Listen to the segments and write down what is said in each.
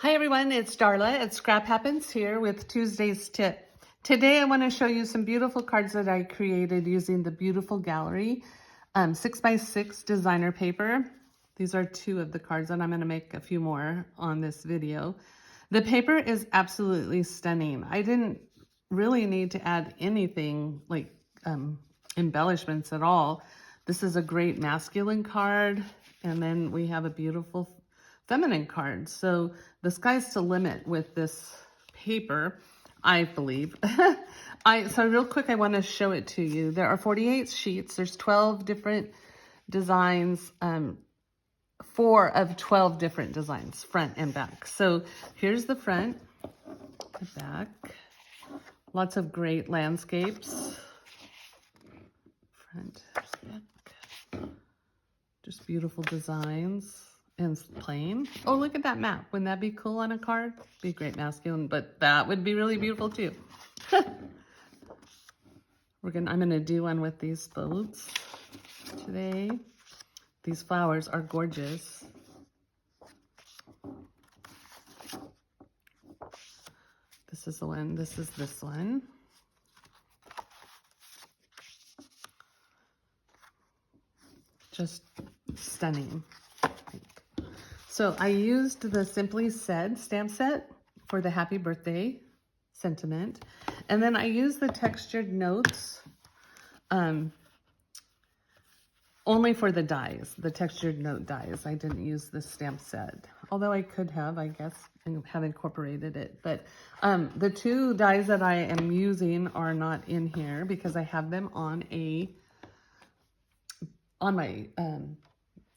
Hi everyone, it's Darla at Scrap Happens here with Tuesday's tip. Today I want to show you some beautiful cards that I created using the Beautiful Gallery 6x6 designer paper. These are two of the cards and I'm going to make a few more on this video. The paper is absolutely stunning. I didn't really need to add anything like embellishments at all. This is a great masculine card, and then we have a beautiful feminine card. So the sky's the limit with this paper, I believe. So real quick, I want to show it to you. There are 48 sheets. There's 12 different designs, 4 of 12 different designs, front and back. So here's the front, the back. Lots of great landscapes. Front, back. Just beautiful designs. And plain. Oh, look at that map. Wouldn't that be cool on a card? Be great masculine, but that would be really beautiful too. I'm gonna do one with these boats today. These flowers are gorgeous. This is the one. This is this one. Just stunning. So I used the Simply Said stamp set for the happy birthday sentiment. And then I used the textured notes only for the dies, the textured note dies. I didn't use the stamp set, although I could have, I guess, and have incorporated it. But the two dies that I am using are not in here because I have them on my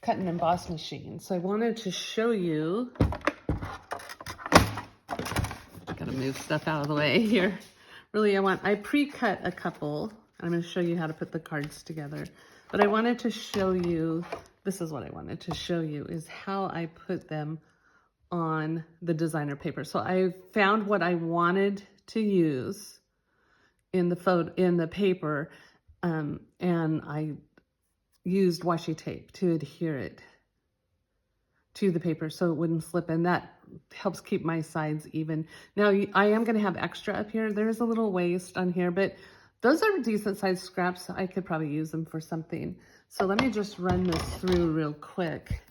cut and emboss machine. So I wanted to show you, I gotta move stuff out of the way here. Really, I pre-cut a couple. I'm gonna show you how to put the cards together. But I wanted to show you, this is what I wanted to show you, is how I put them on the designer paper. So I found what I wanted to use in the paper, and I used washi tape to adhere it to the paper so it wouldn't slip, and that helps keep my sides even. Now I am going to have extra up here. There's a little waste on here, but those are decent sized scraps. I could probably use them for something. So let me just run this through real quick,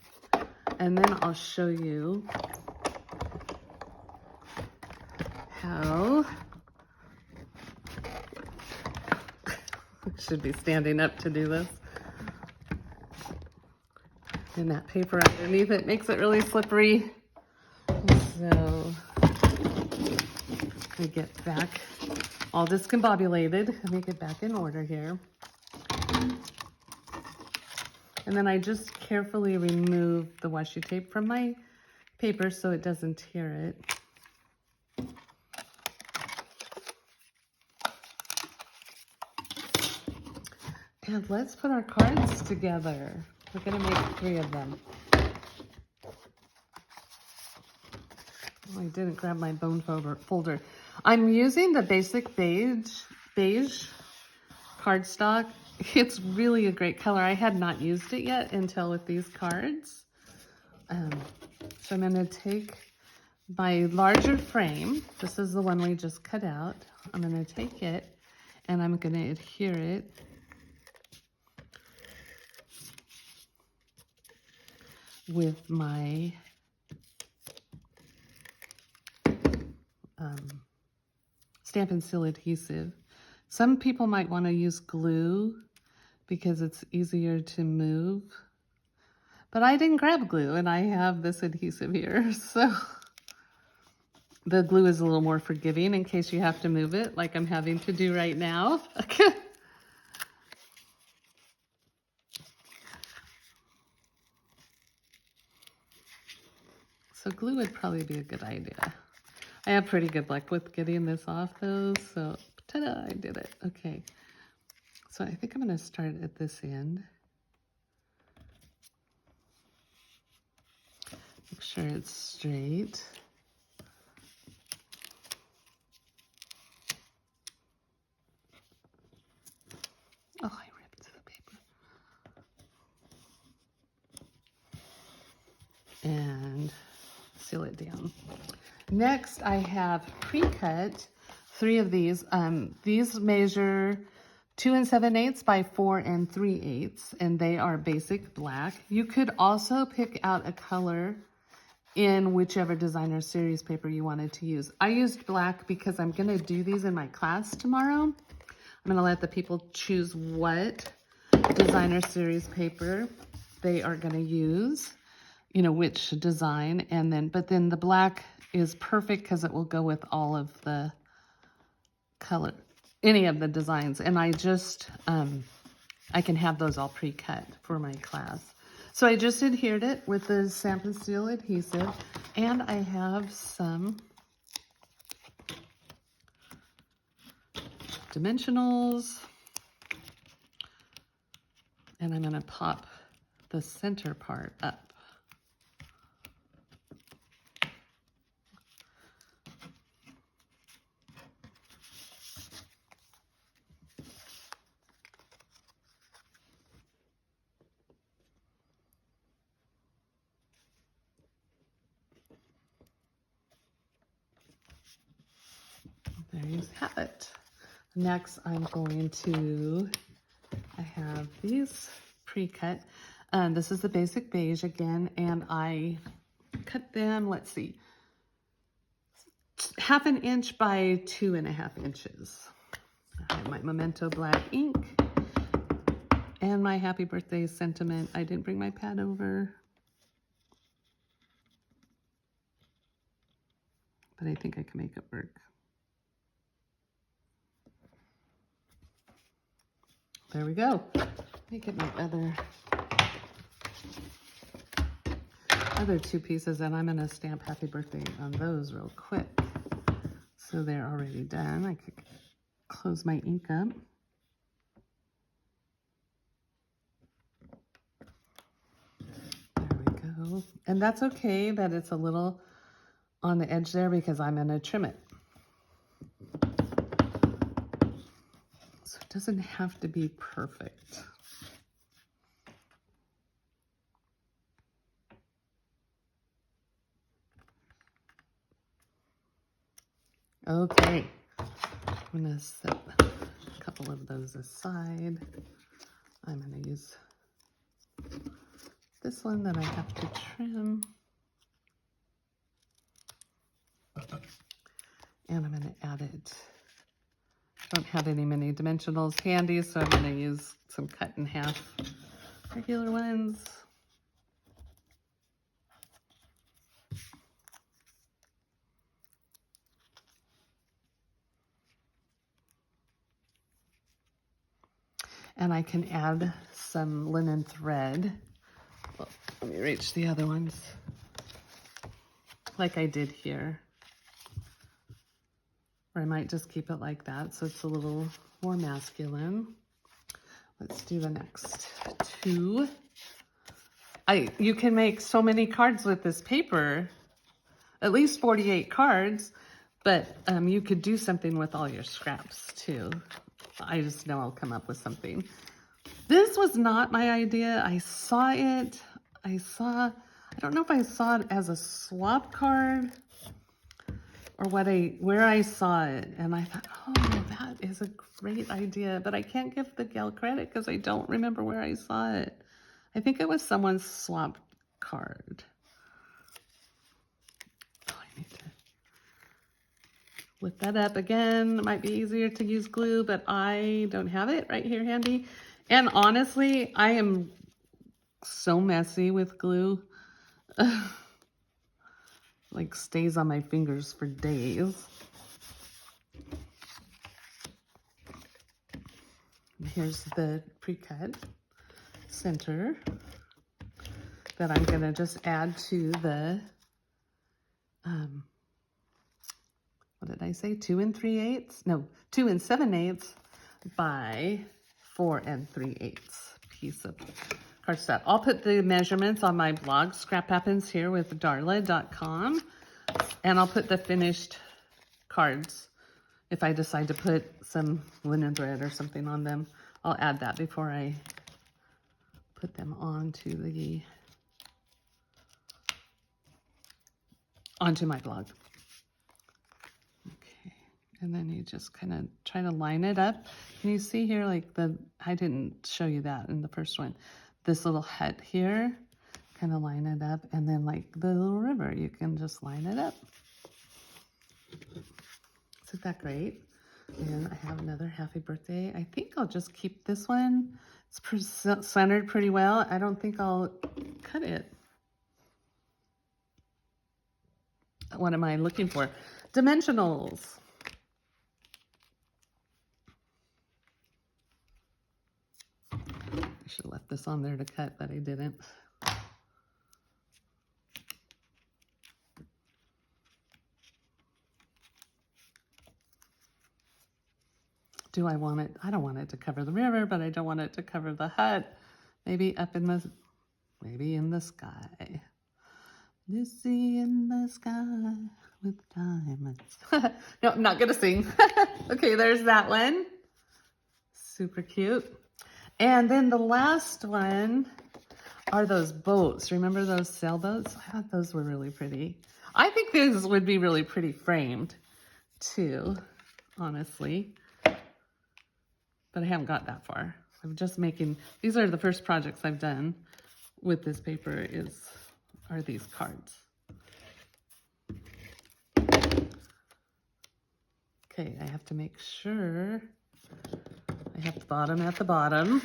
and then I'll show you how. I should be standing up to do this. And that paper underneath it makes it really slippery. So I get back all discombobulated. Let me get back in order here. And then I just carefully remove the washi tape from my paper so it doesn't tear it. And let's put our cards together. We're gonna make 3 of them. Oh, I didn't grab my bone folder. I'm using the basic beige cardstock. It's really a great color. I had not used it yet until with these cards. So I'm gonna take my larger frame. This is the one we just cut out. I'm gonna take it and I'm gonna adhere it with my Stampin' Seal adhesive. Some people might want to use glue because it's easier to move, but I didn't grab glue and I have this adhesive here, so the glue is a little more forgiving in case you have to move it like I'm having to do right now. So glue would probably be a good idea. I have pretty good luck with getting this off though, so ta-da, I did it. Okay, so I think I'm gonna start at this end. Make sure it's straight. Oh, I ripped the paper. And seal it down. Next, I have pre-cut 3 of these. These measure 2 7/8 by 4 3/8, and they are basic black. You could also pick out a color in whichever designer series paper you wanted to use. I used black because I'm going to do these in my class tomorrow. I'm going to let the people choose what designer series paper they are going to use, you know, which design, and then, but then the black is perfect because it will go with all of the color, any of the designs. And I just, I can have those all pre-cut for my class. So I just adhered it with the Stampin' Seal adhesive, and I have some dimensionals, and I'm going to pop the center part up. There you have it. Next, I'm going to, I have these pre-cut. This is the basic beige again, and I cut them, let's see, 1/2 inch by 2.5 inches. I have my Memento black ink and my happy birthday sentiment. I didn't bring my pad over, but I think I can make it work. There we go. Let me get my other 2 pieces, and I'm going to stamp happy birthday on those real quick. So they're already done. I could close my ink up. There we go. And that's okay that it's a little on the edge there because I'm going to trim it. So it doesn't have to be perfect. Okay, I'm going to set a couple of those aside. I'm going to use this one that I have to trim. And I'm going to add it. I don't have any mini dimensionals handy, so I'm going to use some cut in half regular ones. And I can add some linen thread. Well, let me reach the other ones like I did here. Or I might just keep it like that so it's a little more masculine. Let's do the next 2. You can make so many cards with this paper, at least 48 cards, but you could do something with all your scraps too. I just know I'll come up with something. This was not my idea. I saw it. I don't know if I saw it as a swap card or where I saw it. And I thought, oh, that is a great idea. But I can't give the gal credit because I don't remember where I saw it. I think it was someone's swap card. Oh, I need to look that up again. It might be easier to use glue, but I don't have it right here handy. And honestly, I am so messy with glue. Like stays on my fingers for days. And here's the pre-cut center that I'm gonna just add to the, what did I say? 2 3/8? No, 2 7/8 by 4 3/8 piece of cardstock. I'll put the measurements on my blog, Scrap Happens Here with Darla.com, and I'll put the finished cards. If I decide to put some linen thread or something on them, I'll add that before I put them onto the onto my blog. Okay, and then you just kind of try to line it up. Can you see here, like I didn't show you that in the first one. This little hut here, kind of line it up, and then like the little river, you can just line it up. Isn't that great? And I have another happy birthday. I think I'll just keep this one. It's centered pretty well. I don't think I'll cut it. What am I looking for? Dimensionals. I should have left this on there to cut, but I didn't. Do I want it? I don't want it to cover the river, but I don't want it to cover the hut. Maybe up in the, maybe in the sky. Lucy in the sky with diamonds. No, I'm not gonna sing. Okay, there's that one. Super cute. And then the last one are those boats. Remember those sailboats? I thought those were really pretty. I think these would be really pretty framed too, honestly. But I haven't got that far. I'm just making, these are the first projects I've done with this paper are these cards. Okay, I have to make sure I have the bottom at the bottom.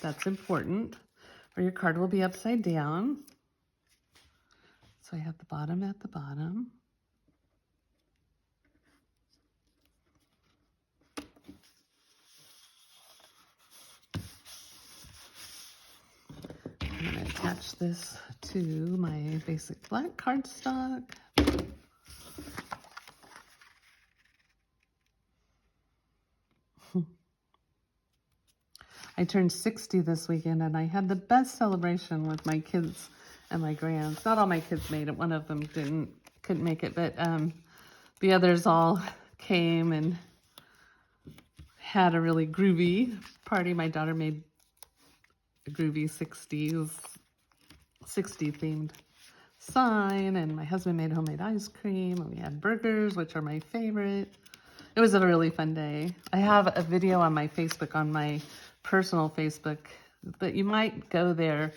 That's important, or your card will be upside down. So I have the bottom at the bottom. I'm going to attach this to my basic black cardstock. I turned 60 this weekend, and I had the best celebration with my kids and my grands. Not all my kids made it. One of them couldn't make it, but the others all came and had a really groovy party. My daughter made a groovy 60s, 60 themed sign, and my husband made homemade ice cream, and we had burgers, which are my favorite. It was a really fun day. I have a video on my Facebook, on my personal Facebook, but you might go there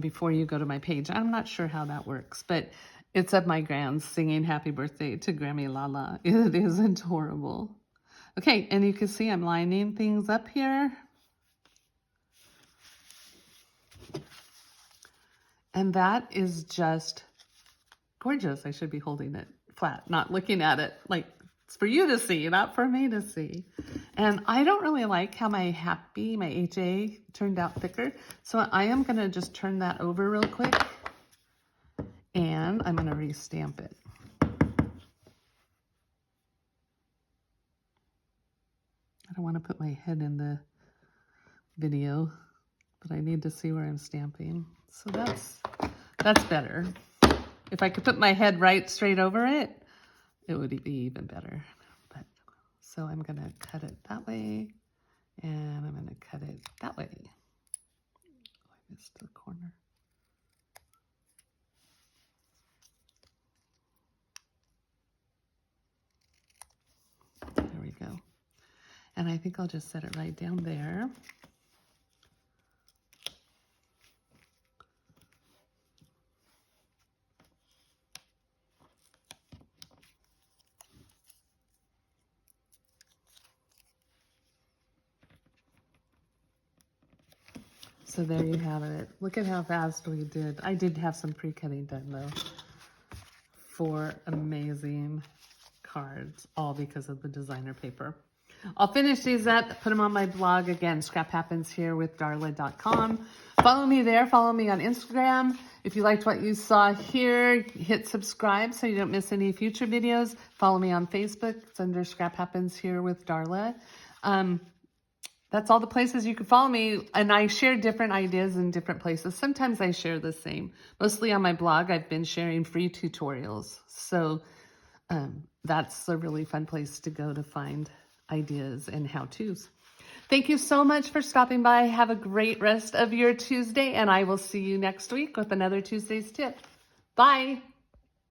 before you go to my page. I'm not sure how that works, but it's of my grands singing happy birthday to Grammy Lala. It is adorable. Okay, and you can see I'm lining things up here. And that is just gorgeous. I should be holding it flat, not looking at it. Like, it's for you to see, not for me to see. And I don't really like how my HA turned out thicker. So I am going to just turn that over real quick. And I'm going to re-stamp it. I don't want to put my head in the video, but I need to see where I'm stamping. So that's better. If I could put my head right straight over it, it would be even better. But so I'm going to cut it that way, and I'm going to cut it that way. Oh, I missed the corner. There we go. And I think I'll just set it right down there. So there you have it. Look at how fast we did. I did have some pre-cutting done though. 4 amazing cards, all because of the designer paper. I'll finish these up, put them on my blog again, scraphappensherewithdarla.com. Follow me there, follow me on Instagram. If you liked what you saw here, hit subscribe so you don't miss any future videos. Follow me on Facebook, it's under Scrap Happens Here with Darla. That's all the places you can follow me, and I share different ideas in different places. Sometimes I share the same. Mostly on my blog, I've been sharing free tutorials. So that's a really fun place to go to find ideas and how-tos. Thank you so much for stopping by. Have a great rest of your Tuesday, and I will see you next week with another Tuesday's tip. Bye.